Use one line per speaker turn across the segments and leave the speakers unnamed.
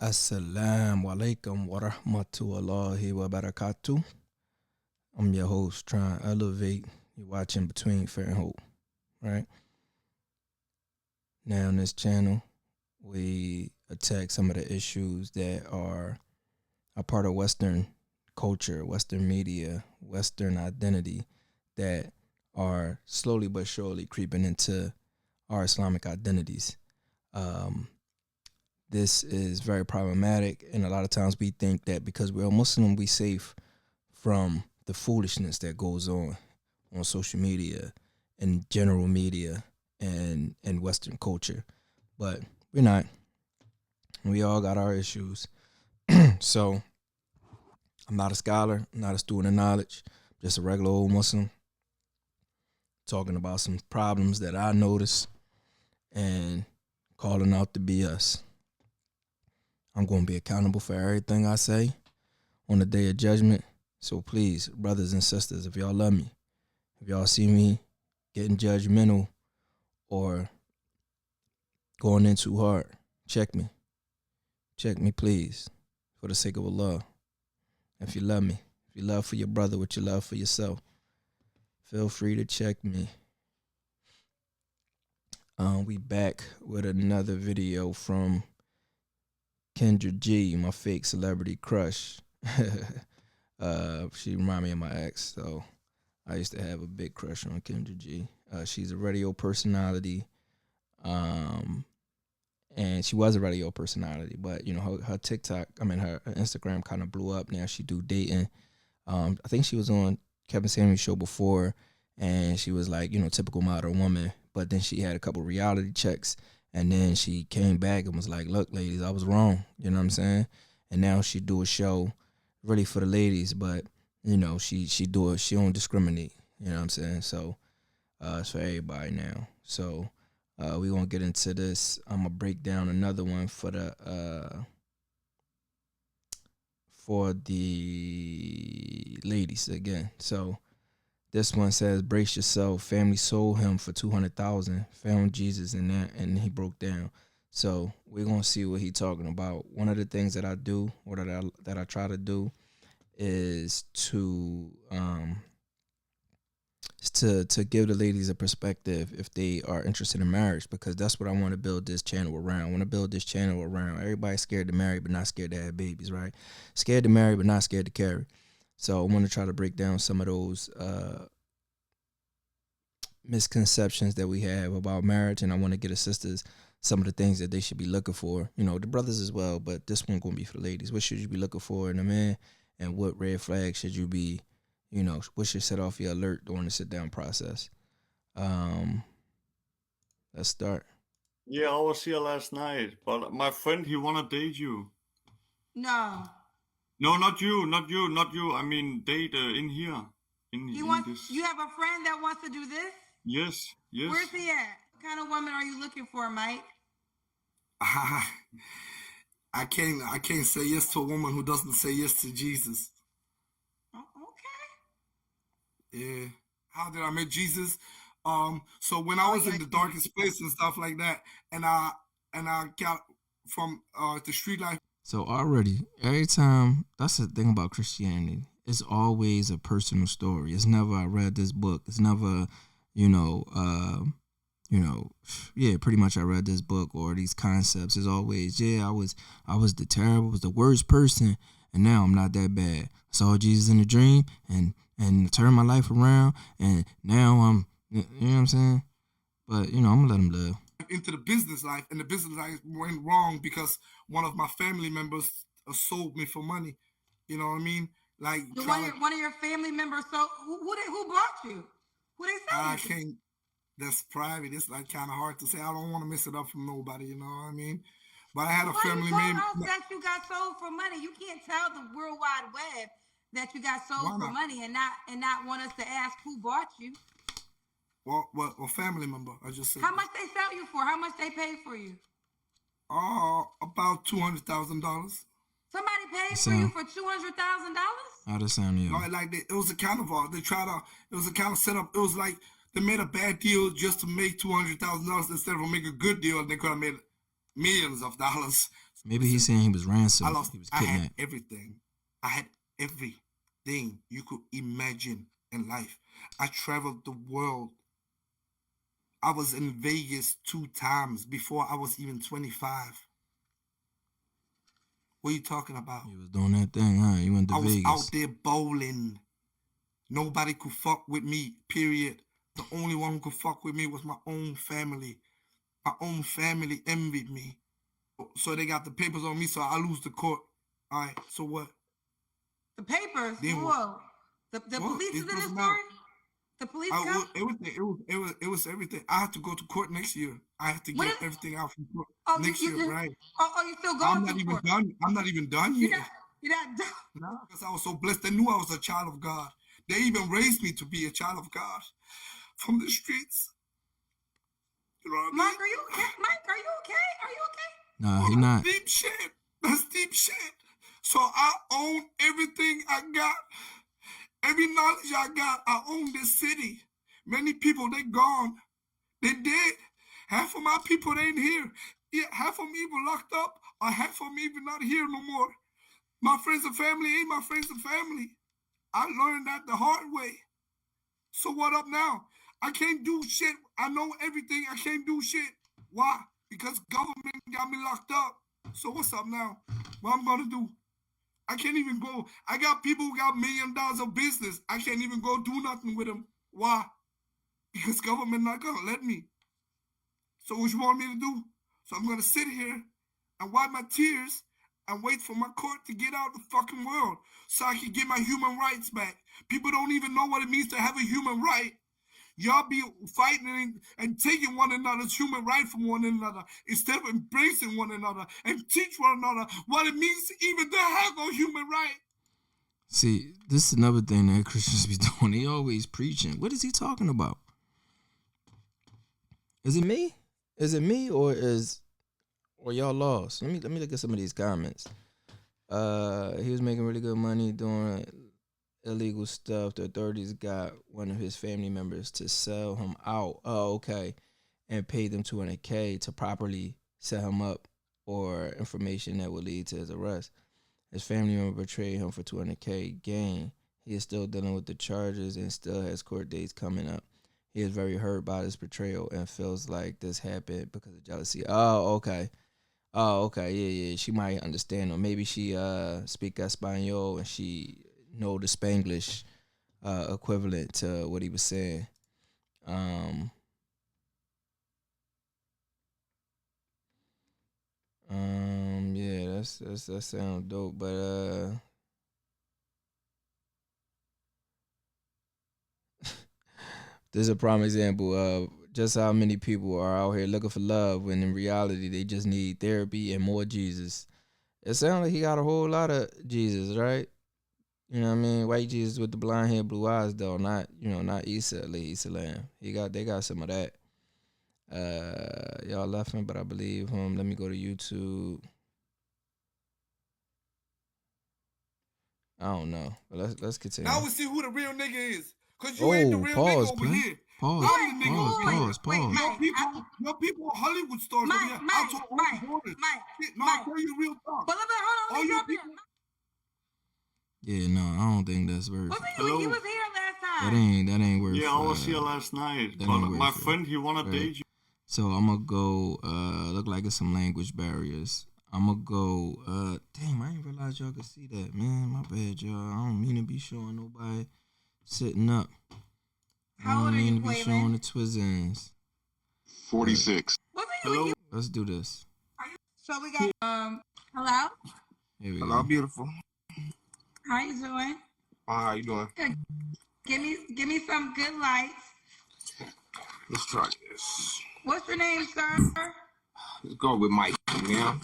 Assalamu alaikum wa rahmatullahi wa barakatuh. I'm your host, trying to elevate. You're watching Between Fair and Hope, right? Now, on this channel, we attack some of the issues that are a part of Western culture, Western media, Western identity that are slowly but surely creeping into our Islamic identities. This is very problematic, and a lot of times we think that because we're a Muslim, we safe from the foolishness that goes on social media and general media and Western culture. But we're not. We all got our issues. So I'm not a scholar, I'm not a student of knowledge, just a regular old Muslim talking about some problems that I notice and calling out to be us. I'm going to be accountable for everything I say on the day of judgment. So please, brothers and sisters, if y'all love me, if y'all see me getting judgmental or going in too hard, check me. Check me, please, for the sake of Allah. If you love me, if you love for your brother what you love for yourself, feel free to check me. We back with another video from Kendra G, my fake celebrity crush. She remind me of my ex, so I used to have a big crush on Kendra G. She's a radio personality, and she was a radio personality, but you know her TikTok, her Instagram kind of blew up. Now she do dating. I think she was on Kevin Samuels' show before, and she was like, typical modern woman. But then she had a couple reality checks, and then she came back and was like, look, ladies, I was wrong. You know what I'm saying? And now she do a show really for the ladies, but, she don't discriminate. You know what I'm saying? So it's for everybody now. So we going to get into this. I'm going to break down another one for the ladies again. So this one says, brace yourself. Family sold him for $200,000. Found Jesus in there, and he broke down. So we're gonna see what he's talking about. One of the things that I do, or that I try to do, is to give the ladies a perspective if they are interested in marriage, because that's what I want to build this channel around. I want to build this channel around everybody scared to marry but not scared to have babies, right? Scared to marry but not scared to carry. So I want to try to break down some of those misconceptions that we have about marriage, and I want to get the sisters some of the things that they should be looking for. The brothers as well, but this one going to be for the ladies. What should you be looking for in a man, and what red flags should you be, what should set off your alert during the sit-down process? Let's start.
Yeah, I was here last night, but my friend, he wanna date you.
No.
No, not you. I mean, date in here.
You have a friend that wants to do this?
Yes.
Where's he at? What kind of woman are you looking for, Mike?
I can't say yes to a woman who doesn't say yes to Jesus.
Oh, okay.
Yeah. How did I meet Jesus? So when I was in the darkest place and stuff like that, and I got from the street life.
So already, every time, that's the thing about Christianity. It's always a personal story. It's never, I read this book. It's never, pretty much I read this book or these concepts. It's always, I was the worst person, and now I'm not that bad. I saw Jesus in a dream and turned my life around, and now I'm, you know what I'm saying? But, I'm going to let him live.
Into the business life, and the business life went wrong because one of my family members sold me for money. You know what I mean? Like
one of your family members. So who bought you? Who they sell you?
I can't. That's private. It's like kind of hard to say. I don't want to mess it up from nobody. You know what I mean? But I had a family member
that you got sold for money. You can't tell the World Wide Web that you got sold for money and not want us to ask who bought you.
Well, family member. I just said.
How much they sell you for? How much they paid for you?
About $200,000.
Somebody paid for you for $200,000?
How does sound to you?
No, it was a kind of it was a kind of setup. It was like they made a bad deal just to make $200,000 instead of make a good deal. They could have made millions of dollars.
Maybe he's saying he was ransomed. He was
I had
kidnapped.
everything. I had everything you could imagine in life. I traveled the world. I was in Vegas 2 times before I was even 25. What are you talking about?
You was doing that thing, huh? You went to
I was
Vegas.
out there bowling. Nobody could fuck with me, period. The only one who could fuck with me was my own family. My own family envied me. So they got the papers on me, so I lose the court. All right, so what?
The papers?
Then
Whoa. The
What?
police is
It
in this
doesn't
story?
matter.
The police
I,
come?
everything. It was everything. I have to go to court next year. I have to
What
get
is-
everything out from court
Oh,
next
you
year, right?
you still going
I'm
to
not even
court?
done. I'm not even done
You're
yet.
not, you're not done.
No, because I was so blessed. They knew I was a child of God. They even raised me to be a child of God from the streets. You know what I mean?
Mike, are you okay? Mike, are you okay? Are you okay?
Nah, he not.
Deep shit. That's deep shit. So I own everything I got. Every knowledge I got, I own this city. Many people, they gone. They dead. Half of my people, they ain't here. Yeah, half of them even locked up, or half of them even not here no more. My friends and family ain't my friends and family. I learned that the hard way. So what up now? I can't do shit. I know everything. I can't do shit. Why? Because government got me locked up. So what's up now? What I'm gonna do? I can't even go. I got people who got $1 million of business. I can't even go do nothing with them. Why? Because government not gonna let me. So what you want me to do? So I'm gonna sit here and wipe my tears and wait for my court to get out of the fucking world so I can get my human rights back. People don't even know what it means to have a human right. Y'all be fighting and taking one another's human right from one another instead of embracing one another and teach one another what it means even to have a human right.
See, this is another thing that Christians be doing. They always preaching. What is he talking about? Is it me? Is it me or y'all lost? Let me look at some of these comments. He was making really good money doing illegal stuff. The authorities got one of his family members to sell him out. Oh, okay. And paid them $200K to properly set him up or information that would lead to his arrest. His family member betrayed him for $200K gain. He is still dealing with the charges and still has court dates coming up. He is very hurt by this betrayal and feels like this happened because of jealousy. Oh, okay. Yeah. She might understand, or maybe she speak Espanol and she know the Spanglish equivalent to what he was saying. Yeah, that sounds dope, but this is a prime example of just how many people are out here looking for love when in reality they just need therapy and more Jesus. It sounds like he got a whole lot of Jesus, right? You know what I mean? White Jesus with the blonde hair, blue eyes, though. Not Issa Lamb. They got some of that. Y'all laughing, but I believe him. Let me go to YouTube. I don't know. But let's continue.
Now we see who the real nigga is. Cause you ain't the real
pause,
nigga over
Prince.
here.
Pause,
I'm the nigga over here.
pause.
Your people are Hollywood stars over here. I told all the borders. No, I'll tell you real talk.
But hold on,
All
let me
you
jump in.
people.
Yeah, no, I don't think that's worth.
What
it.
do you mean? He
Hello?
was here last
That
time.
ain't worth.
Yeah, I was here last night,
that
but
ain't
my
worth it.
friend, he wanna
Right.
date you.
So I'm gonna go. Look like it's some language barriers. I'm gonna go. Damn, I didn't realize y'all could see that, man. My bad, y'all. I don't mean to be showing nobody sitting up.
How old are you,
I don't mean to be showing
Quaylen?
the twizzins.
46.
What are
Hello?
you?
Let's do this.
So we got hello.
Here we
Hello,
go.
beautiful.
How you doing?
How you doing?
Good. Give me some good lights.
Let's try this.
What's your name, sir?
Let's go with Mike, man.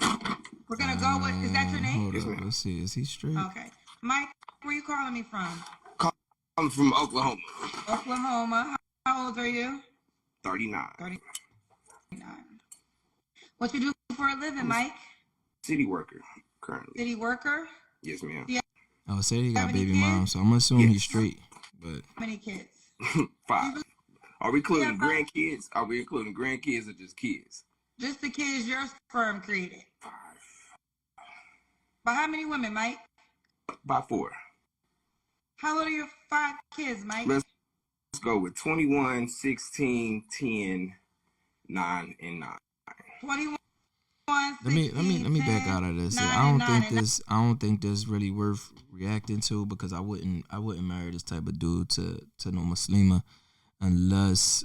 We're gonna go with. Is that your name?
Hold
Yes,
up.
ma'am.
Let's see. Is he straight?
Okay, Mike. Where you calling me from?
I'm from Oklahoma.
Oklahoma. How old are you?
39.
39. What you do for a living, Mike?
City worker, currently.
City worker?
Yes, ma'am.
Oh, say he got
Have any
baby mom,
kids?
so I'm gonna assume he's
Yes.
straight. But
How many kids?
5. Are we including
Yeah, 5.
grandkids? Are we including grandkids or just kids?
Just the kids your sperm created.
5.
By how many women, Mike?
By 4.
How old are your 5 kids, Mike?
Let's go with 21, 16, 10, 9, and 9.
21,
Let me back
10,
out of this.
9,
I don't
and 9,
think this. I don't think this really worth reacting to because I wouldn't marry this type of dude to no Muslima unless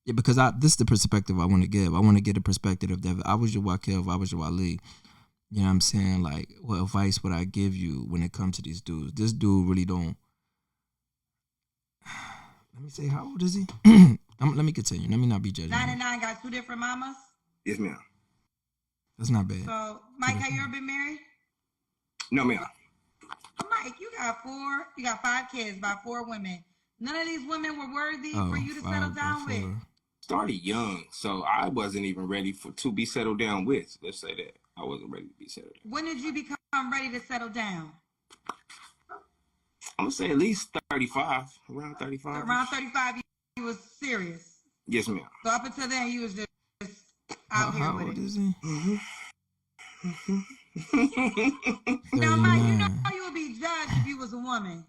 yeah, because this is the perspective I want to give. I want to get a perspective of that. If I was your Wakil, if I was your Wali, you know what I'm saying? Like, what advice would I give you when it comes to these dudes? This dude really don't. Let me say, how old is he? Let me continue. Let me not be judging.
9 and 9 got 2 different mamas.
Yes, ma'am.
That's not bad.
So, Mike, have you ever been married?
No, ma'am.
Mike, you got 5 kids by 4 women. None of these women were worthy for you to settle down with.
Started young, so I wasn't even ready to be settled down with. Let's say that. I wasn't ready to be settled down.
When did you become ready to settle down?
I'm going to say at least 35. Around 35.
Around 35, you was serious.
Yes, ma'am.
So up until then, you was just out here
how
with
old
it.
is he?
Now, Mike, you know
39.
you would be judged if you was a woman.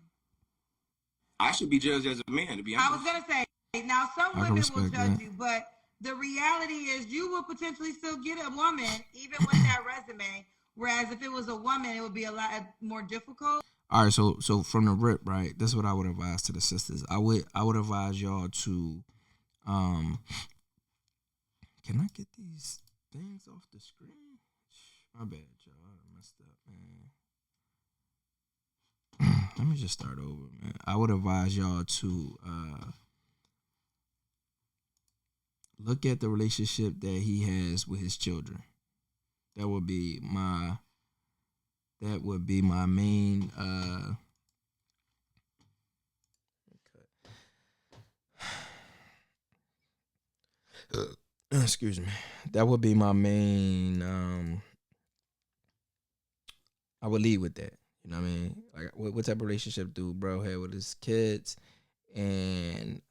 I should be judged as a man, to be honest.
I was going to say, now some
I can
women will
respect
judge
that.
you, but the reality is you will potentially still get a woman, even with that resume. Whereas if it was a woman, it would be a lot more difficult.
All right, so from the rip, right? This is what I would advise to the sisters. I would advise y'all to, can I get these things off the screen? My bad, y'all. I messed up, man. Let me just start over, man. I would advise y'all to look at the relationship that he has with his children. That would be my main excuse me. That would be my main I would lead with that. You know what I mean? Like what type of relationship do bro have with his kids and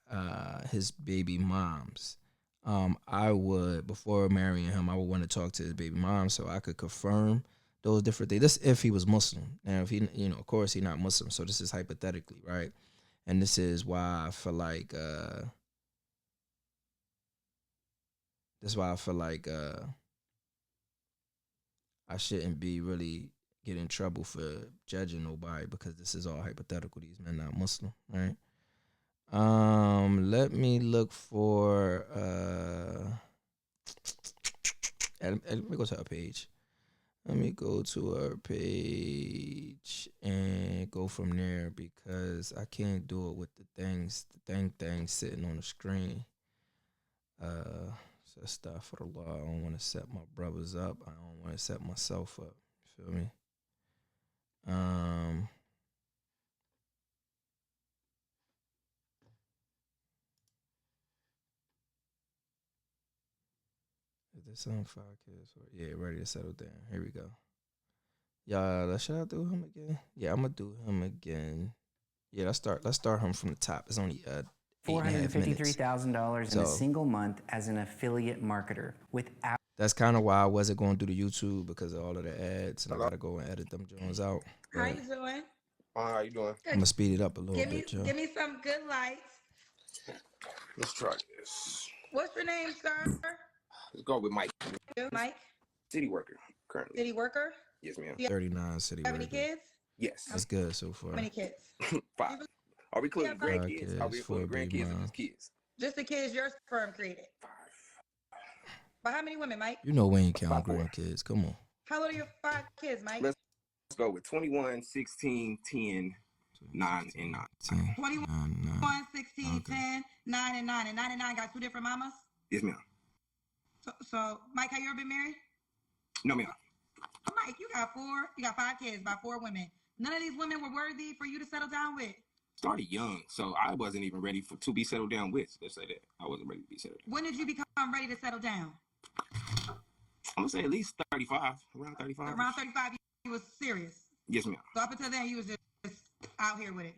his baby moms? I would, before marrying him, I would want to talk to his baby mom so I could confirm those different things. This if he was Muslim. Now, if he, of course he's not Muslim, so this is hypothetically, right? And this is why I feel like, I shouldn't be really get in trouble for judging nobody because this is all hypothetical. These men not Muslim, right? Let me look for let me go to her page. Let me go to her page and go from there because I can't do it with the thing sitting on the screen. So stuff for the law. I don't want to set my brothers up. I don't want to set myself up. You feel me? Is this on 5 kids? Yeah, ready to settle down. Here we go. Y'all, should I do him again? Yeah, I'm gonna do him again. Yeah, let's start him from the top. It's only
$453,000 in a single month as an affiliate marketer without.
That's kind of why I wasn't going to do the YouTube because of all of the ads, and I gotta go and edit them Jones out.
How you doing?
How you doing?
I'm gonna speed it up a little bit,
Give me some good lights.
Let's try this.
What's your name, sir?
Let's go with Mike.
Mike?
City worker, currently.
City worker?
Yes, ma'am.
39 city.
Have any kids?
Yes.
That's good so far.
How many kids?
5. Are we including
Yeah, 5
grandkids? Are we including grandkids or just kids?
Just the kids your sperm created.
5.
By how many women, Mike?
You know we ain't counting grandkids. Come on.
How old are your 5 kids, Mike?
Let's go with 21, 16, 10, 9, and 9.
10,
21,
9.
16,
Okay.
10, 9, and 9. And 9 and 9 got 2 different mamas?
Yes, ma'am.
So Mike, have you ever been married?
No, ma'am.
Mike, you got 5 kids by 4 women. None of these women were worthy for you to settle down with.
Started young, so I wasn't even ready to be settled down with. Let's say that. I wasn't ready to be settled down.
When did you become ready to settle down?
I'm going to say at least 35. Around 35.
Around 35, you was serious.
Yes, ma'am.
So up until then, you was just out here with it.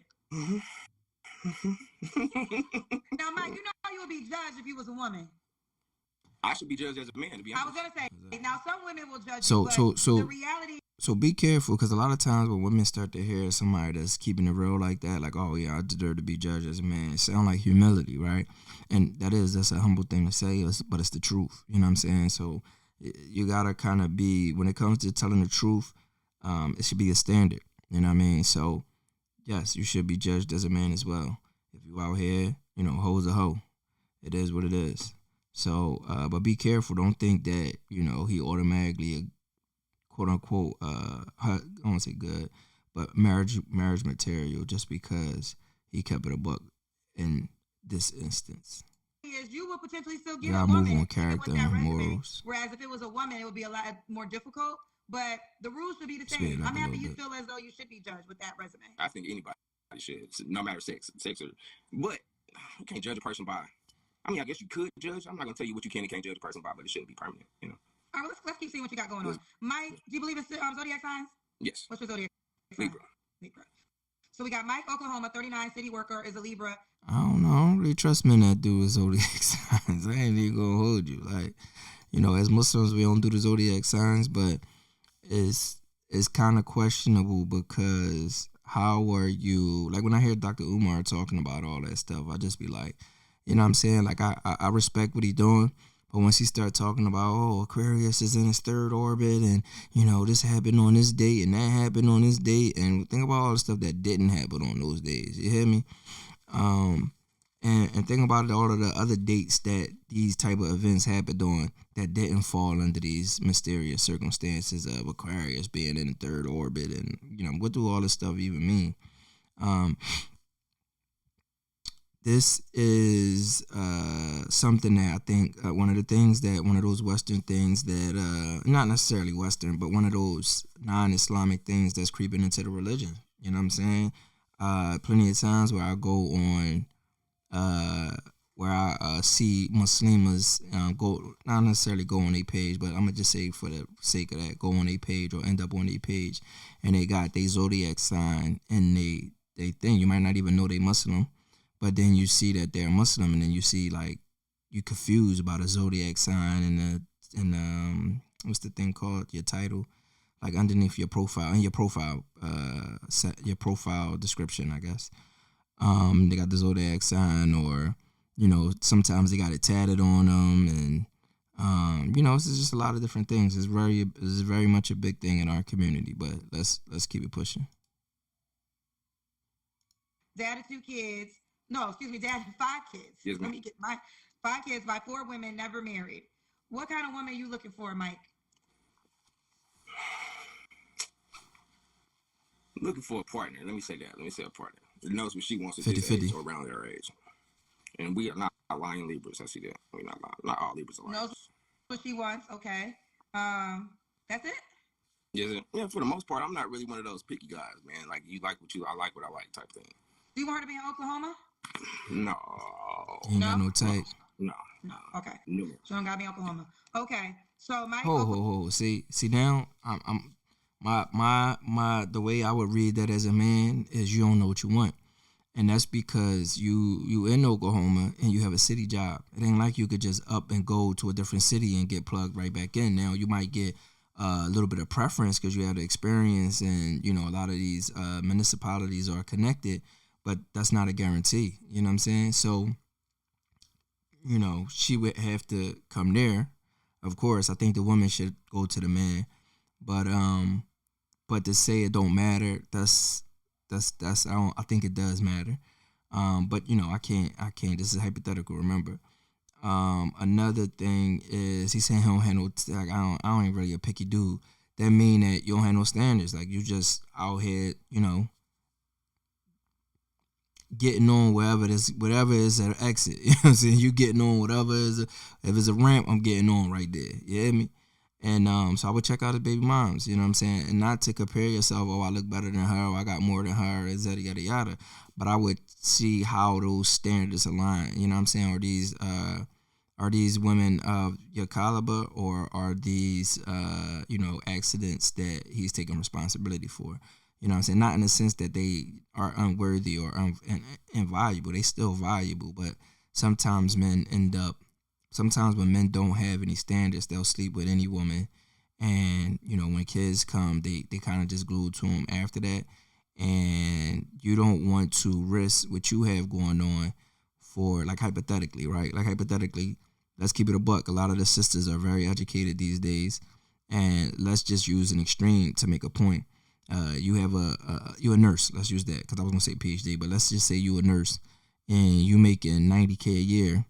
Now, Mike, you know you would be judged if you was a woman.
I should be judged as a man, to be honest.
I was gonna say, now some women will judge
So-
you, but
so- so-
the reality.
So be careful, because a lot of times when women start to hear somebody that's keeping it real like that, like, oh yeah, I deserve to be judged as a man, it sounds like humility, right? And that's a humble thing to say, but it's the truth. You know what I'm saying? So you gotta kind of be, when it comes to telling the truth, it should be a standard. You know what I mean? So yes, you should be judged as a man as well. If you out here, hoe's a hoe. It is what it is. So, but be careful. Don't think that, he automatically, quote unquote, I won't say good, but marriage material just because he kept it a buck in this instance.
Is you would potentially still
You
get a
gotta move
woman
on
even
character
with that
and
resume.
morals.
Whereas if it was a woman, it would be a lot more difficult. But the rules should be the
Speed it
same.
up
I'm
a
happy
little
you
bit.
feel as though you should be judged with that resume.
I think anybody should, no matter sex or. But you can't judge a person by. I mean, I guess you could judge. I'm not gonna tell you what you can and can't judge a person by, but it shouldn't be permanent.
All right, let's keep seeing what you got going on.
Yes.
Mike, do you believe in zodiac signs?
Yes.
What's your zodiac sign?
Libra.
Libra. So we got Mike, Oklahoma, 39, city worker, is a Libra.
I don't know. I don't really trust men that do zodiac signs. I ain't even gonna hold you. Like, as Muslims, we don't do the zodiac signs, but it's kind of questionable, because how are you, like, when I hear Dr. Umar talking about all that stuff, I just be like, you know what I'm saying? Like, I respect what he's doing, but once he start talking about, oh, Aquarius is in his third orbit, and, this happened on this date, and that happened on this date, and think about all the stuff that didn't happen on those days. You hear me? And think about all of the other dates that these type of events happened on that didn't fall under these mysterious circumstances of Aquarius being in the third orbit, and what do all this stuff even mean? This is something that I think one of those Western things that not necessarily Western, but one of those non-Islamic things that's creeping into the religion. You know what I'm saying? Plenty of times where I go on. Where I see Muslims go, not necessarily go on a page, but I'm gonna just say for the sake of that, go on a page or end up on a page, and they got their zodiac sign and they thing. You might not even know they Muslim, but then you see that they're Muslim, and then you see, like, you confused about a zodiac sign and what's the thing called, your title, like underneath your profile, in your profile description, I guess. They got the zodiac sign, or sometimes they got it tatted on them, and it's just a lot of different things. It's very much a big thing in our community, but let's keep it pushing.
Dad of 2 kids. No, excuse me, dad of 5 kids.
Yes,
Let
ma'am.
me get my 5 kids by 4 women, never married. What kind of woman are you looking for, Mike?
Looking for a partner. Let me say that. Let me say a partner. That knows what she wants at
50-50.
this age or around her age. And we are not lying Libras. I see that. We're not lying. Not all Libras are lying.
Knows what she wants. Okay. That's it.
Yes, yeah, for the most part, I'm not really one of those picky guys, man. Like, you like I like what I like type thing.
Do you want her to be in Oklahoma?
No.
Ain't got
No?
no type.
No.
No. Okay.
No.
She don't gotta be in Oklahoma. Okay. So Mike.
Ho. See now, I'm my the way I would read that as a man is, you don't know what you want. And that's because you in Oklahoma and you have a city job. It ain't like you could just up and go to a different city and get plugged right back in. Now you might get a little bit of preference because you have the experience, and a lot of these municipalities are connected, but that's not a guarantee. You know what I'm saying? So she would have to come there. Of course, I think the woman should go to the man, but to say it don't matter, that's I think it does matter. But I can't. This is hypothetical. Remember. Another thing is, he's saying he don't have no, like, I don't even really a picky dude. That mean that you don't have no standards. Like, you just out here, getting on whatever is an exit. You know what I'm saying? You getting on whatever is if it's a ramp, I'm getting on right there. You hear me? And so I would check out his baby moms, you know what I'm saying? And not to compare yourself, oh, I look better than her, or I got more than her, and yada, yada, yada. But I would see how those standards align, you know what I'm saying? Are these women of your caliber, or are these, accidents that he's taking responsibility for? You know what I'm saying? Not in the sense that they are unworthy or invaluable. They still valuable, but sometimes men end up sometimes when men don't have any standards, they'll sleep with any woman. And, you know, when kids come, they kind of just glued to them after that. And you don't want to risk what you have going on for, like, hypothetically, right? Like, hypothetically, let's keep it a buck. A lot of the sisters are very educated these days. And let's just use an extreme to make a point. You have you're a nurse. Let's use that because I was going to say PhD, but let's just say you're a nurse and you making $90K a year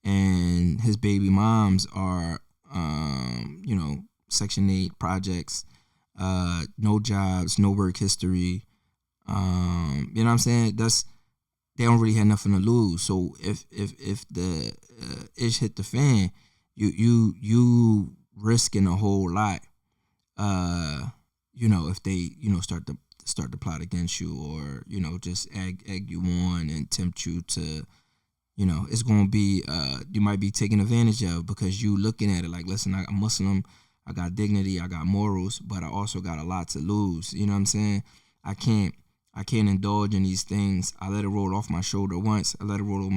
and his baby moms are, you know, Section 8 projects, no jobs, no work history. You know what I'm saying? They don't really have nothing to lose. So if the ish hit the fan, you risking a whole lot. You know, if they, you know, start to plot against you or, you know, just egg you on and tempt you to, you know, it's gonna be you might be taken advantage of because you looking at it like, listen, I'm Muslim. I got dignity, I got morals, but I also got a lot to lose. You know what I'm saying? I can't indulge in these things. I let it roll off my shoulder once. I let it roll off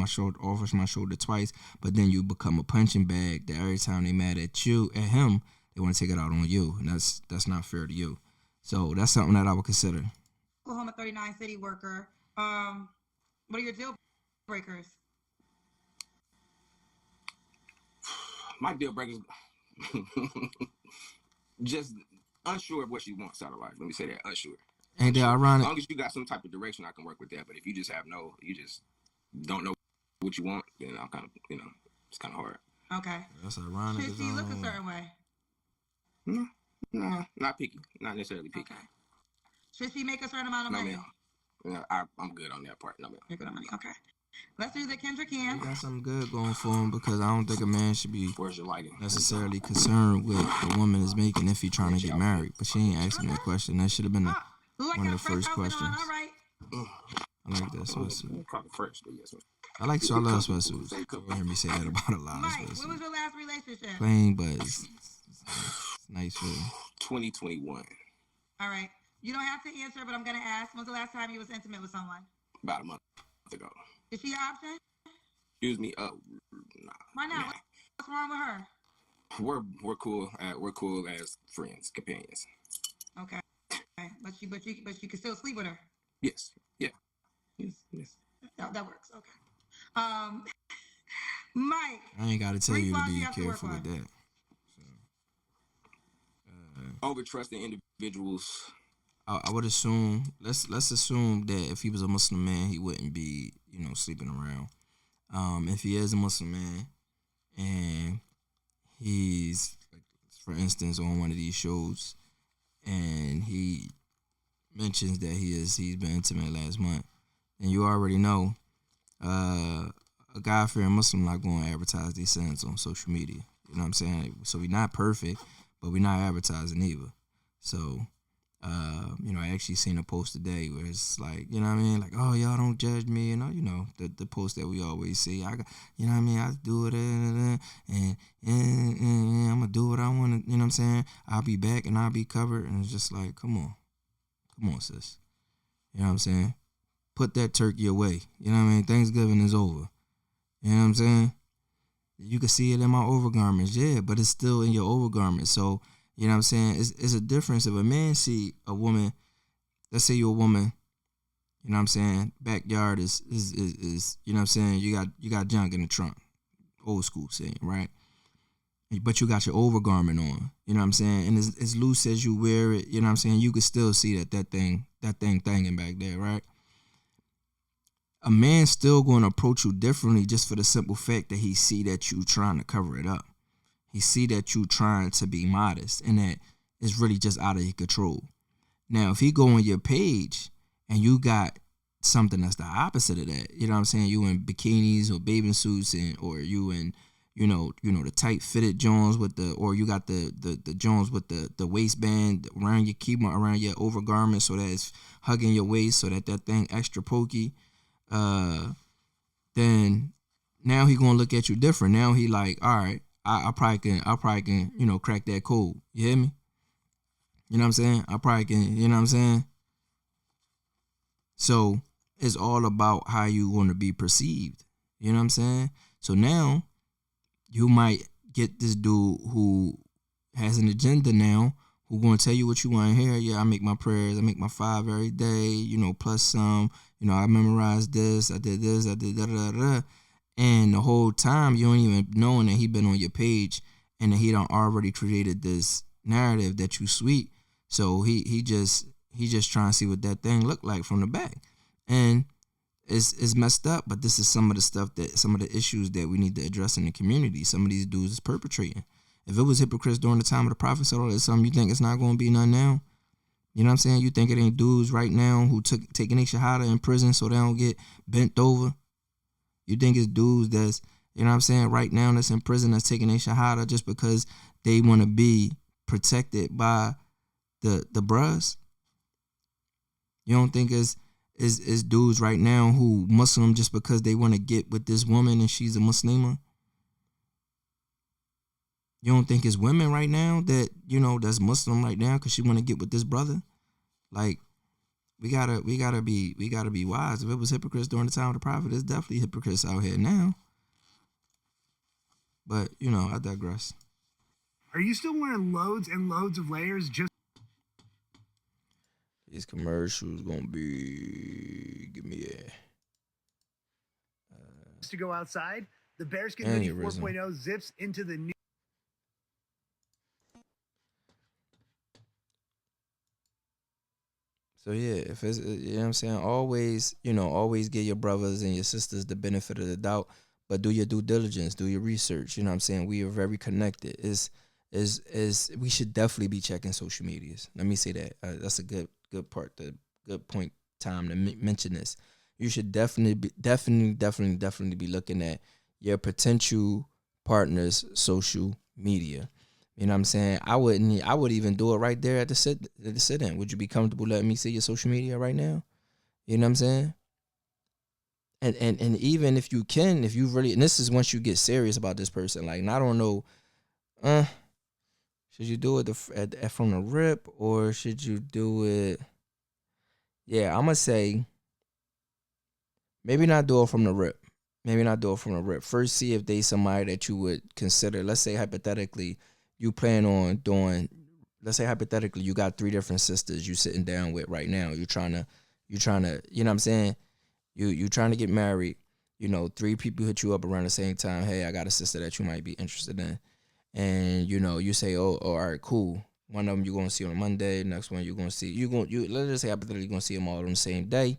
my shoulder twice. But then you become a punching bag that every time they mad at him, they want to take it out on you. And that's not fair to you. So that's something that I would consider.
Oklahoma 39 city worker. What are your deal breakers?
My deal breakers, just unsure of what she wants out of life. Let me say that, unsure.
Ain't that
As
ironic?
long as you got some type of direction, I can work with that. But if you just don't know what you want, then I'm kind of, you know, it's kind of hard.
Okay.
That's ironic.
Should she look a certain way?
No, not picky. Not necessarily picky.
Okay. Should she make a certain amount of
No,
money?
ma'am. Yeah, I'm good on that part. No, ma'am.
You're good on money. Okay. Let's do the Kendra Cam.
You got something good going for him because I don't think a man should be
Where's your lighting?
necessarily concerned with the woman is making if he trying to get married. But she ain't asking that question. That should have been one of the first questions.
All right.
I like that sweatsuit.
Probably first, but yes.
I love sweatsuits. You'll hear me say that about a lot of
Mike, what was
sweatsuits.
your last relationship?
Plain, but it's nice feeling.
2021.
All right. You don't have to answer, but I'm going to ask. When's the last time you was intimate with someone?
About a month ago.
Is she an option?
Excuse me. Nah.
Why not? What's wrong with her?
We're cool. We're cool as friends, companions.
Okay. But you can still sleep with her.
Yes. Yeah. Yes.
That works. Okay. Mike.
I ain't got to tell
Three
you to
flaws
be
you have to work
careful with
on.
that.
Over trusting individuals.
I would assume let's assume that if he was a Muslim man, he wouldn't be, you know, sleeping around. If he is a Muslim man and he's, for instance, on one of these shows and he mentions that he's been intimate last month, then you already know a God-fearing Muslim not going to advertise these sins on social media. You know what I'm saying? So we're not perfect, but we're not advertising either. So, you know, I actually seen a post today where it's like, you know what I mean? Like, oh, y'all don't judge me. You know, the post that we always see. You know what I mean? I do it and I'm going to do what I want to, you know what I'm saying? I'll be back and I'll be covered. And it's just like, come on, sis. You know what I'm saying? Put that turkey away. You know what I mean? Thanksgiving is over. You know what I'm saying? You can see it in my overgarments, yeah, but it's still in your overgarments. So, you know what I'm saying? It's a difference. If a man see a woman, let's say you're a woman, you know what I'm saying? Backyard is you know what I'm saying? You got junk in the trunk. Old school saying, right? But you got your overgarment on. You know what I'm saying? And as loose as you wear it, you know what I'm saying? You can still see that thing thanging back there, right? A man's still going to approach you differently just for the simple fact that he see that you trying to cover it up. He see that you trying to be modest and that it's really just out of your control. Now, if he go on your page and you got something that's the opposite of that, you know what I'm saying? You in bikinis or bathing suits or you in, you know, the tight fitted Jones or you got the Jones with the waistband around your keyboard, around your overgarment so that it's hugging your waist so that thing extra pokey. Then now he gonna look at you different. Now he like, all right, I probably can, you know, crack that code. You hear me? You know what I'm saying? I probably can, you know what I'm saying? So it's all about how you want to be perceived. You know what I'm saying? So now you might get this dude who has an agenda now, who gonna tell you what you want to hear. Yeah, I make my prayers, I make my 5 every day, you know, plus some, you know, I memorized this, I did this, I did da da da. And the whole time you don't even knowing that he been on your page and that he done already created this narrative that you sweet. So he just trying to see what that thing look like from the back. And it's messed up, but this is some of the issues that we need to address in the community. Some of these dudes is perpetrating. If it was hypocrites during the time of the prophets, all that something, you think it's not gonna be none now? You know what I'm saying? You think it ain't dudes right now who taking their shahada in prison so they don't get bent over? You think it's dudes that's, you know what I'm saying, right now that's in prison that's taking their shahada just because they want to be protected by the bruhs? You don't think it's dudes right now who Muslim just because they want to get with this woman and she's a Muslima? You don't think it's women right now that, you know, that's Muslim right now because she want to get with this brother? Like, we gotta be wise. If it was hypocrites during the time of the prophet, it's definitely hypocrites out here now. But, you know, I digress.
Are you still wearing loads and loads of layers just
These commercials gonna be, give me
to go outside? The Bearskin Hoodie
aneurysm.
4.0 zips into the new.
So yeah, if it's, you know what I'm saying, always give your brothers and your sisters the benefit of the doubt, but do your due diligence, do your research. You know what I'm saying? We are very connected. We should definitely be checking social medias. Let me say that. That's a good part, the good point time to mention this. You should definitely be looking at your potential partner's social media. You know what I'm saying? I would even do it right there at the sit-in. Would you be comfortable letting me see your social media right now? You know what I'm saying? And even if you can, if you really, and this is once you get serious about this person, like, and I don't know, should you do it from the rip or should you do it? Yeah, I'm gonna say maybe not do it from the rip. First, see if they somebody that you would consider. Let's say hypothetically, you plan on doing. Let's say hypothetically, you got 3 different sisters you sitting down with right now. You're trying to, you know what I'm saying? You trying to get married. You know, 3 people hit you up around the same time. Hey, I got a sister that you might be interested in, and you know, you say, oh, all right, cool. One of them you're gonna see on Monday. Next one you're gonna see. Let's just say hypothetically you're gonna see them all on the same day.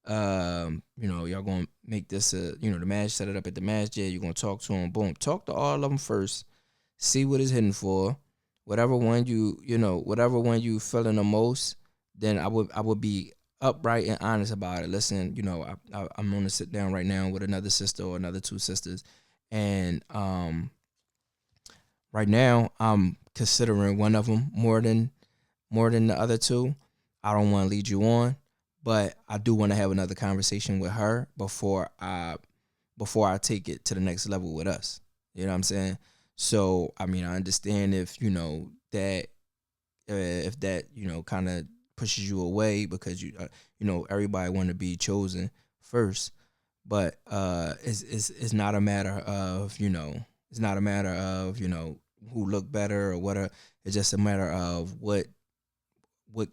You know, y'all gonna make this the match, set it up at the masjid. You're gonna talk to them. Boom, talk to all of them first. See what it's hitting for. Whatever one you feeling the most, then I would be upright and honest about it. Listen, you know, I'm gonna sit down right now with another sister or another 2 sisters, and right now I'm considering one of them more than the other 2. I don't want to lead you on, but I do want to have another conversation with her before I take it to the next level with us. You know what I'm saying? So, I mean, I understand if, you know, that, if that, you know, kind of pushes you away because you know, everybody want to be chosen first, but it's not a matter of, you know, who look better or whatever. It's just a matter of what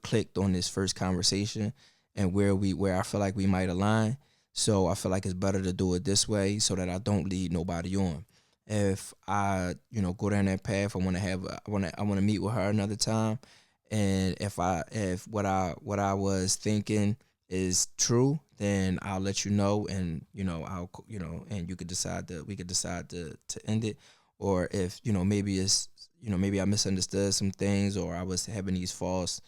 clicked on this first conversation and where I feel like we might align. So I feel like it's better to do it this way so that I don't lead nobody on. If I, you know, go down that path, I want to meet with her another time, and if what I was thinking is true, then I'll let you know, and you know, and we could decide to end it, or if, you know, maybe it's, you know, maybe I misunderstood some things or I was having these false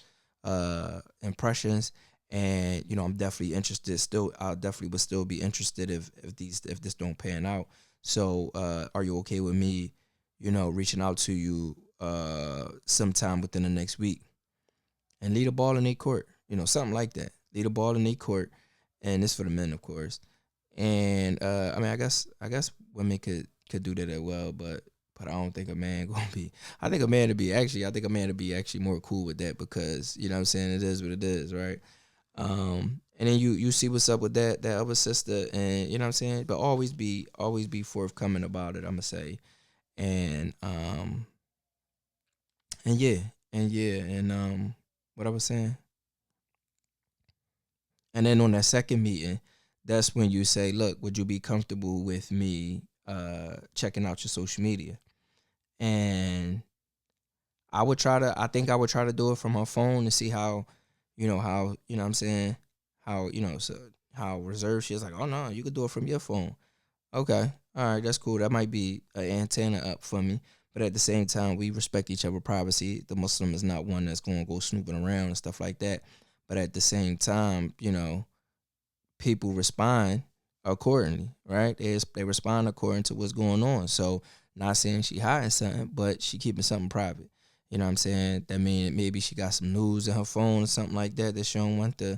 impressions, and you know, I'm definitely interested still. I definitely would still be interested if this don't pan out. So, are you okay with me, you know, reaching out to you sometime within the next week, and lead a ball in their court, you know, something like that. Lead a ball in their court, and this for the men, of course. And I mean, I guess women could do that as well, but I don't think a man gonna be. I think a man to be actually more cool with that, because, you know what I'm saying, it is what it is, right? And then you see what's up with that other sister, and you know what I'm saying, but always be forthcoming about it. I'm gonna say, and and yeah, what I was saying. And then on that second meeting, that's when you say, look, would you be comfortable with me checking out your social media? And I think I would try to do it from her phone to see how what I'm saying, how, how reserved she is. Like, oh no, you could do it from your phone. Okay. All right, that's cool. That might be an antenna up for me. But at the same time, we respect each other's privacy. The Muslim is not one that's going to go snooping around and stuff like that. But at the same time, people respond accordingly, right? They respond according to what's going on. So not saying she hiding something, but she keeping something private. You know what I'm saying? That mean maybe she got some news in her phone or something like that she don't want to.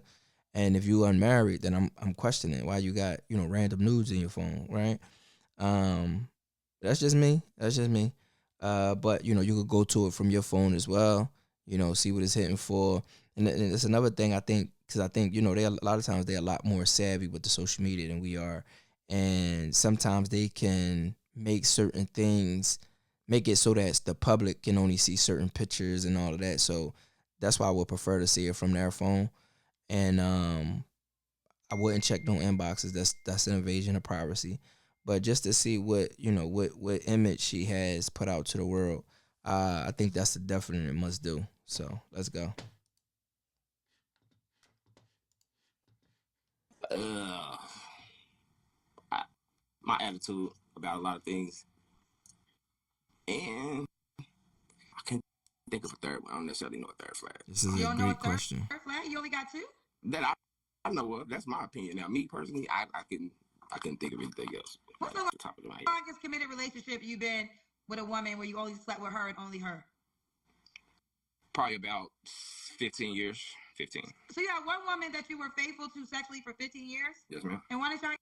And if you unmarried, then I'm questioning why you got random news in your phone, right? That's just me. That's just me. But you could go to it from your phone as well. See what it's hitting for. And it's another thing I think, because I think they a lot of times they're a lot more savvy with the social media than we are, and sometimes they can make certain things make it so that the public can only see certain pictures and all of that. So that's why I would prefer to see it from their phone. And I wouldn't check no inboxes. That's an invasion of privacy. But just to see what what image she has put out to the world, I think that's a definite must do. So let's go.
I, my attitude about a lot of things, and I can't think of a third one. I don't necessarily know a third flag.
This is
You
a
don't know a
great
third
question.
flag? You only got two?
That I know of. That's my opinion. Now, me personally, I couldn't think of anything else
What's
right
the
off the top of my head.
longest committed relationship you've been with a woman where you only slept with her and only her?
Probably about 15 years. 15.
So you had one woman that you were faithful to sexually for 15 years?
Yes, ma'am.
And one is trying,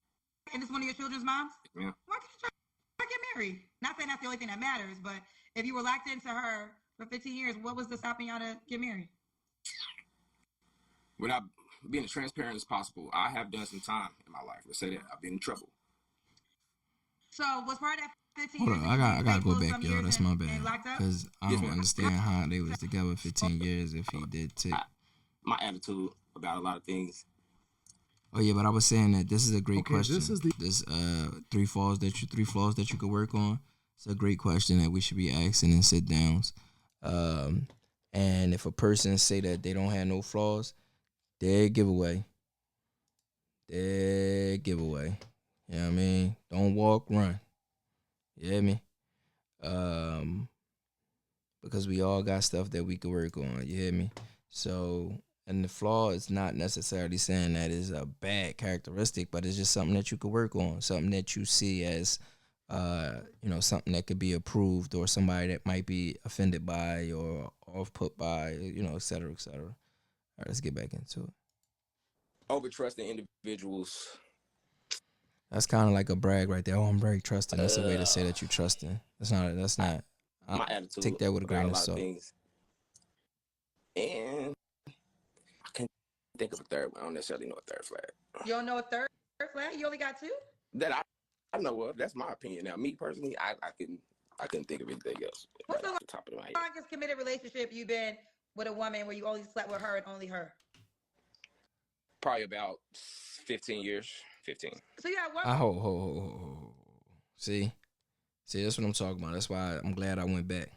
and it's one of your children's moms?
Yes, ma'am.
Why can't you try to get married? Not saying that's the only thing that matters, but if you were locked into her for 15 years, what was the stopping y'all to get married?
Without being as transparent as possible, I have done some time in my life. Let's say that I've been in trouble.
So was part of that 15
Hold
years?
on, I gotta go
faithful
back,
some
yo.
years
That's
and-
my
and
bad.
locked up?
Because I
Yes,
don't
ma'am.
understand how they was together 15 years if he did take.
My attitude about a lot of things.
Oh yeah, but I was saying that this is a great
Okay,
question.
this is the-
This three flaws that you could work on. It's a great question that we should be asking in sit downs. And if a person say that they don't have no flaws, they're giveaway. They're giveaway. You know what I mean? Don't walk, run. You hear me? Because we all got stuff that we could work on. You hear me? So, and the flaw is not necessarily saying that is a bad characteristic, but it's just something that you could work on, something that you see as, something that could be approved, or somebody that might be offended by or off put by, et cetera, et cetera. All right, let's get back into it.
Over trusting individuals.
That's kind of like a brag right there. Oh, I'm very trusting. That's a way to say that you trusting. That's not.
My attitude.
Take that with a
about
grain
a
of
lot
salt.
things. And I can't think of a third one. I don't necessarily know a third flag.
You don't know a third flag? You only got two?
That I know of. That's my opinion. Now, me personally, I couldn't think of anything else
What's
right
the
off the top of my head.
longest committed relationship you've been with a woman where you only slept with her and only her?
Probably about 15 years. 15.
So you had one.
Ho. See, that's what I'm talking about. That's why I'm glad I went back,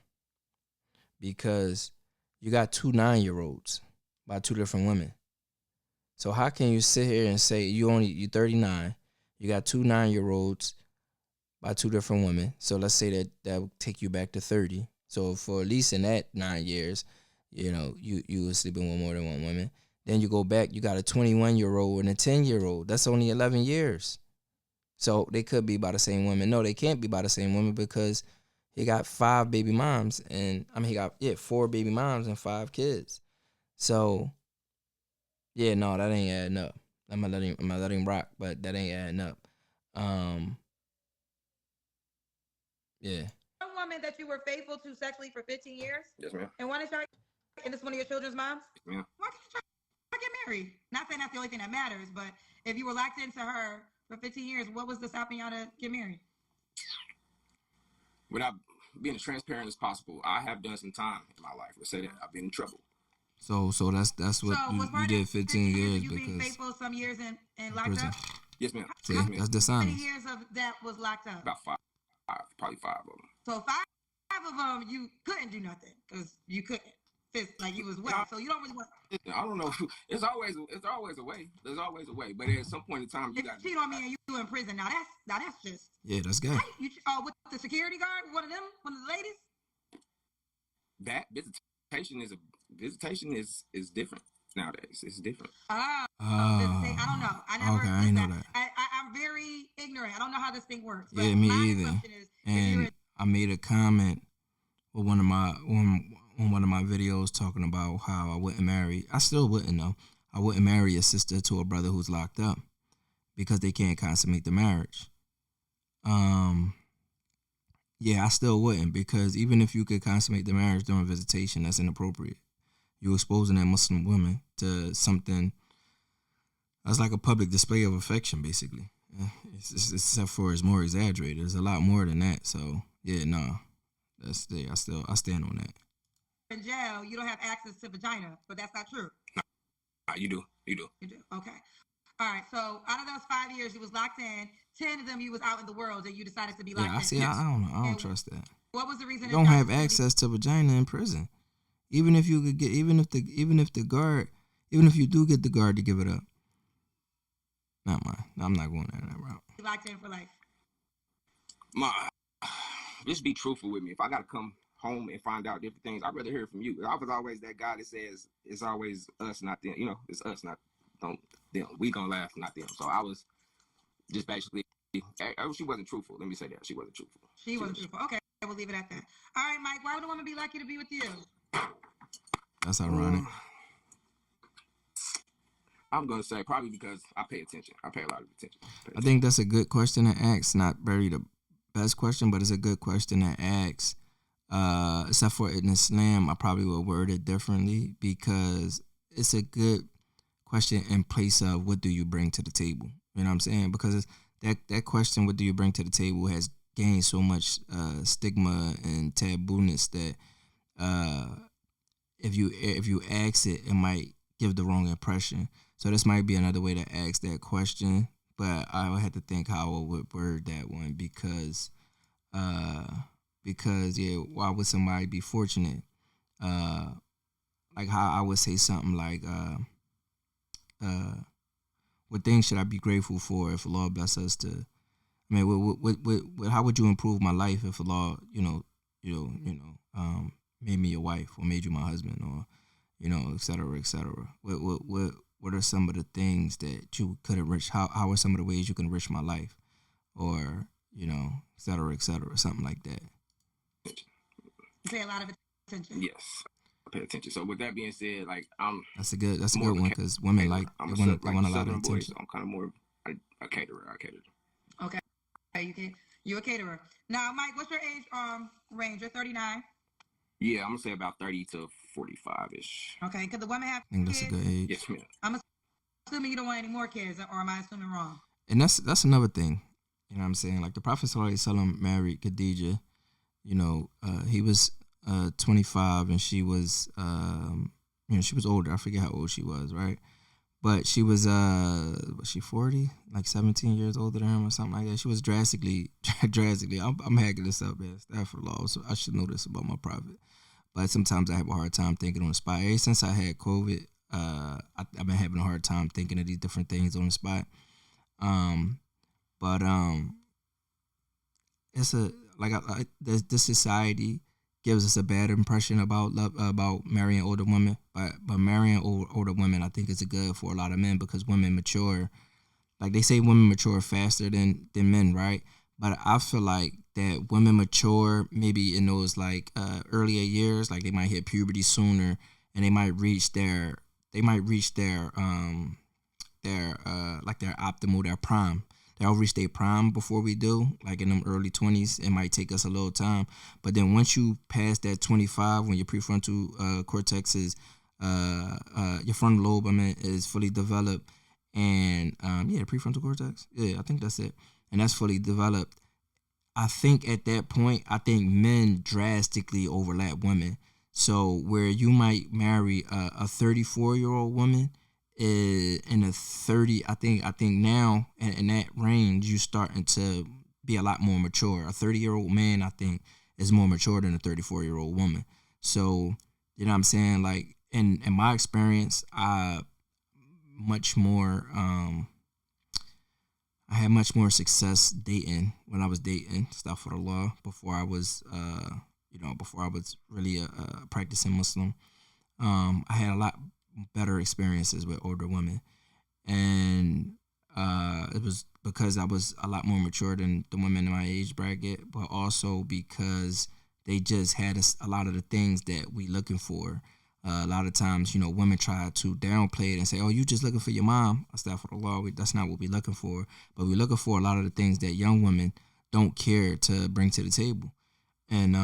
because you got two 9-year-olds by two different women. So how can you sit here and say you 39, you got two 9-year-olds by two different women? So let's say that would take you back to 30. So for at least in that 9 years, you were sleeping with more than one woman. Then you go back, you got a 21-year-old and a 10-year-old. That's only 11 years. So they could be by the same woman. No, they can't be by the same woman, because he got 5 baby moms, and he got 4 baby moms and 5 kids. So yeah, no, that ain't adding up. I'm gonna let him rock, but that ain't adding up. Yeah.
One woman that you were faithful to sexually for 15 years?
Yes, ma'am.
And one is trying, and it's one of your children's moms?
Yes, ma'am.
Why can't you try to get married? Not saying that's the only thing that matters, but if you were locked into her for 15 years, what was the stopping y'all to get married?
Without being as transparent as possible, I have done some time in my life. Let's say that I've been in trouble.
So that's what
So
you,
was
you
part of
did
that
15 years
you being
because
faithful some years and
in
locked
prison.
up?
Yes, ma'am.
See,
Yes, ma'am.
that's
How many
dishonest.
years of that was locked up?
About five, probably 5 of them.
So five of them you couldn't do nothing because you couldn't. Like you was wet, so you don't really want.
I don't know. It's always a way. There's always a way. But at some point in time, you
If
got
you cheat on me and you in prison, now that's just.
Yeah, that's gay.
You with the security guard, one of the ladies.
that visitation is different nowadays. It's different.
I don't know. I never.
Okay, I didn't know
listen,
that.
I'm very ignorant. I don't know how this thing works. But
Yeah, me
my
either.
assumption is if
And I made a comment with one of my on one of my videos talking about how I wouldn't marry. I still wouldn't though. I wouldn't marry a sister to a brother who's locked up because they can't consummate the marriage. Yeah, I still wouldn't, because even if you could consummate the marriage during visitation, that's inappropriate. You're exposing that Muslim woman to something that's like a public display of affection, basically. Except for it's more exaggerated. There's a lot more than that. So yeah, no, I stand on that.
in jail, you don't have access to vagina, but that's not true.
You do.
You do. Okay. All right. So out of those 5 years, you was locked in. 10 of them, you was out in the world, and you decided to be locked in.
Yeah, I see. I don't know. I don't trust that.
What was the reason?
You don't have access to vagina in prison. Even if you could get, even if you do get the guard to give it up. Not mine. No, I'm not going down that route.
Locked in for life.
Just be truthful with me. If I gotta come home and find out different things, I'd rather hear it from you. I was always that guy that says it's always us, not them. You know, it's us, not them. We gonna laugh, not them. So I was just basically, she wasn't truthful. Let me say that. She wasn't truthful.
She wasn't truthful. Okay, we'll leave it at that. All right, Mike, why would a woman be lucky to be with you?
That's ironic.
I'm gonna say probably because I pay attention. I pay a lot of attention.
I think that's a good question to ask. Not very the best question, but it's a good question to ask. Except for in Islam, I probably would word it differently, because it's a good question in place of what do you bring to the table. You know what I'm saying? Because that question, what do you bring to the table, has gained so much stigma and tabooness that if you ask it, it might give the wrong impression. So this might be another way to ask that question, but I would have to think how I would word that one, because yeah, why would somebody be fortunate? Like how I would say something like, what things should I be grateful for if Allah bless us to? I mean, what how would you improve my life if Allah, made me your wife or made you my husband, or et cetera, et cetera. What are some of the things that you could enrich? How are some of the ways you can enrich my life, or et cetera, something like that.
You pay a lot of attention.
Yes, I pay attention. So with that being said, like
that's a good one, because women they want a lot of attention.
So I'm kind of more a caterer. I cater.
Okay, you a caterer. Now, Mike, what's your age range? You're 39.
Yeah, I'm gonna say about 30 to 45-ish.
Okay, could the women have
I think
kids?
that's a good age.
Yes, ma'am.
I'm assuming you don't want any more kids, or am I assuming wrong?
And that's another thing. You know what I'm saying? Like the Prophet ﷺ married Khadijah. He was 25 and she was she was older. I forget how old she was, right? But she was she 40? Like 17 years older than him or something like that. She was drastically. I'm hacking this up, man. Astaghfirullah. So I should know this about my prophet. But sometimes I have a hard time thinking on the spot. Ever since I had COVID, I've been having a hard time thinking of these different things on the spot. It's this society gives us a bad impression about marrying older women, but marrying older women, I think, is good for a lot of men, because women mature. Like they say, women mature faster than men, right? But I feel like that women mature maybe in those earlier years, like they might hit puberty sooner, and they might reach their optimal, their prime. They'll reach their prime before we do, like in them early 20s. It might take us a little time. But then once you pass that 25, when your prefrontal cortex is, your frontal lobe, is fully developed, and the prefrontal cortex, yeah, I think that's it, and that's fully developed, I think at that point, I think men drastically overlap women. So where you might marry a 34-year-old woman in a 30, I think now in that range, you starting to be a lot more mature. A 30-year-old man, I think, is more mature than a 34-year-old woman. So, you know what I'm saying? Like in my experience, much more I had much more success dating when I was dating stuff for the law before I was before I was really a practicing Muslim. I had a lot better experiences with older women, and it was because I was a lot more mature than the women in my age bracket, but also because they just had a lot of the things that we looking for. A lot of times, women try to downplay it and say, "Oh, you just looking for your mom." Astaghfirullah, that's not what we're looking for. But we're looking for a lot of the things that young women don't care to bring to the table. And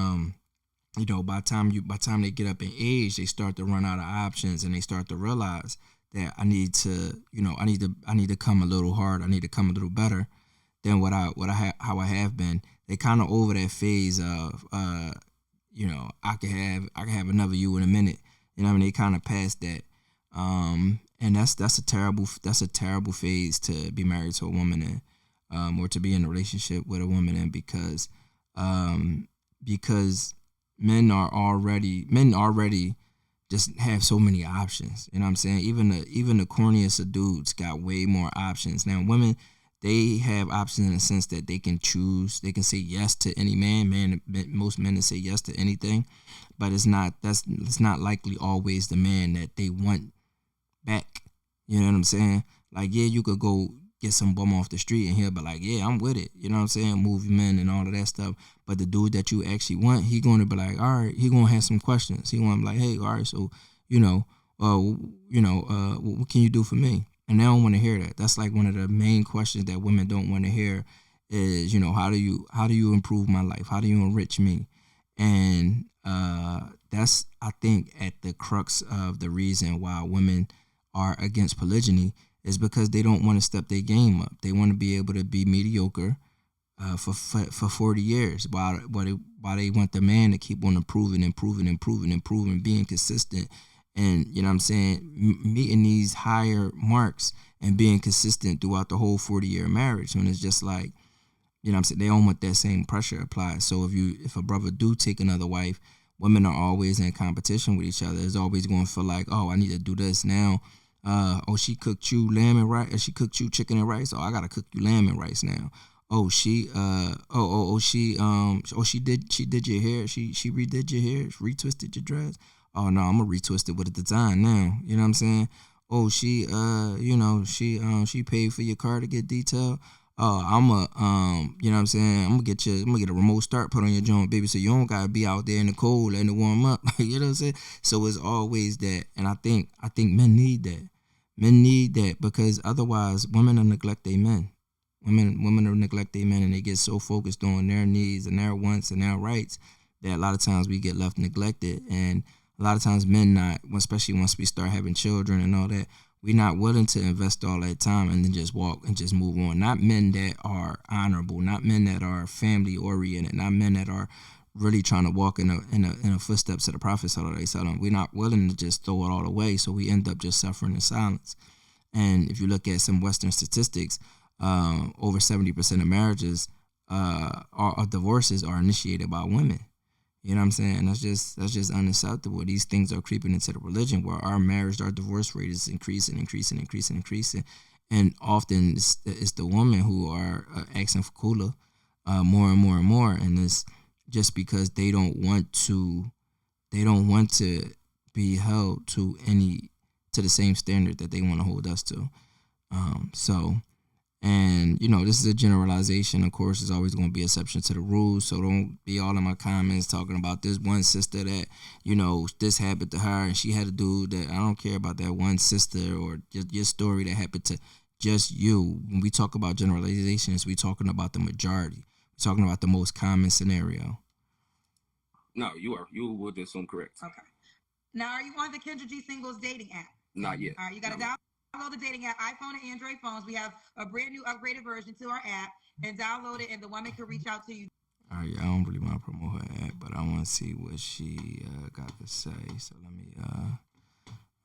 by the time they get up in age, they start to run out of options, and they start to realize that I need to come a little hard. I need to come a little better than how I have been. They kind of over that phase of I can have another you in a minute. You know what I mean? They kind of past that, and that's a terrible phase to be married to a woman in, or to be in a relationship with a woman in, because men already just have so many options. You know what I'm saying? Even the corniest of dudes got way more options. Now women, they have options in the sense that they can choose. They can say yes to any man. Most men say yes to anything, but it's not likely always the man that they want back. You know what I'm saying? Like, yeah, you could go get some bum off the street and he'll be like, yeah, I'm with it. You know what I'm saying? Movie men and all of that stuff. But the dude that you actually want, he going to be like, all right, he going to have some questions. He going to be like, hey, all right, so, what can you do for me? And they don't want to hear that. That's like one of the main questions that women don't want to hear is, how do you improve my life? How do you enrich me? And that's, I think, at the crux of the reason why women are against polygyny, is because they don't want to step their game up. They want to be able to be mediocre for 40 years while they want the man to keep on improving, being consistent. And, you know what I'm saying, meeting these higher marks and being consistent throughout the whole 40-year marriage, when it's just like, you know what I'm saying, they don't want that same pressure applied. So if a brother do take another wife, women are always in competition with each other. It's always going to feel like, oh, I need to do this now. She cooked you lamb and rice. She cooked you chicken and rice. Oh, I gotta cook you lamb and rice now. Oh, she did your hair. She redid your hair, retwisted your dress. Oh no, I'm gonna retwist it with a design now. You know what I'm saying? Oh, she paid for your car to get detailed. Oh, you know what I'm saying? I'm gonna get a remote start put on your joint, baby, so you don't gotta be out there in the cold letting it warm up. You know what I'm saying? So it's always that, and I think men need that. Men need that, because otherwise women will neglect their men. Women will neglect their men, and they get so focused on their needs and their wants and their rights that a lot of times we get left neglected. And a lot of times men not, especially once we start having children and all that, we're not willing to invest all that time and then just walk and just move on. Not men that are honorable, not men that are family oriented, not men that are really trying to walk in the footsteps of the Prophet sallallahu alaihi wasallam. We're not willing to just throw it all away, so we end up just suffering in silence. And if you look at some Western statistics, over 70% of marriages or divorces are initiated by women. You know what I'm saying? That's just unacceptable. These things are creeping into the religion, where our divorce rate is increasing. And often it's the women who are asking for kula more and more. And it's just because they don't want to be held to the same standard that they want to hold us to. And, this is a generalization. Of course, there's always going to be exceptions to the rules. So don't be all in my comments talking about this one sister that, this happened to her and she had a dude that. I don't care about that one sister or just your story that happened to just you. When we talk about generalizations, we're talking about the majority. We're talking about the most common scenario.
No, you would assume correct.
Okay. Now, are you on the Kendra G Singles dating app?
Not yet.
All right, you got to download the dating app, iPhone and Android phones. We have a brand new upgraded version to our app, and download it, and the woman can reach out to you
All right, I don't really want to promote her act, but I want to see what she got to say. So let me,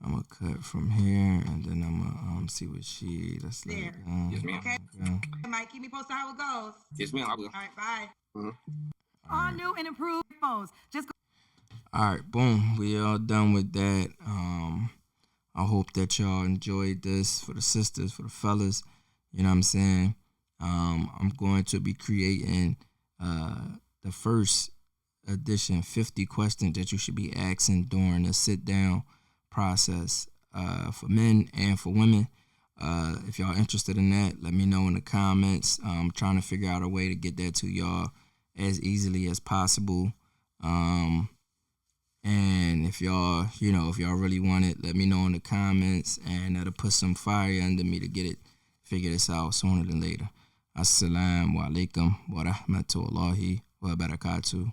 I'm gonna cut from here, and then I'm gonna see what she. Let's let it go.
Yes, ma'am.
Okay.
Okay.
Mike, keep me posted how it goes.
Yes, ma'am. I will.
All right, bye.
All new and improved phones. Just go.
All right, boom. We all done with that. I hope that y'all enjoyed this. For the sisters, for the fellas, you know what I'm saying? I'm going to be creating the first edition 50 questions that you should be asking during the sit down process for men and for women. If y'all interested in that, let me know in the comments. I'm trying to figure out a way to get that to y'all as easily as possible. And if y'all, if y'all really want it, let me know in the comments, and that'll put some fire under me to figure this out sooner than later. Assalamu alaikum wa rahmatullahi wa barakatuh.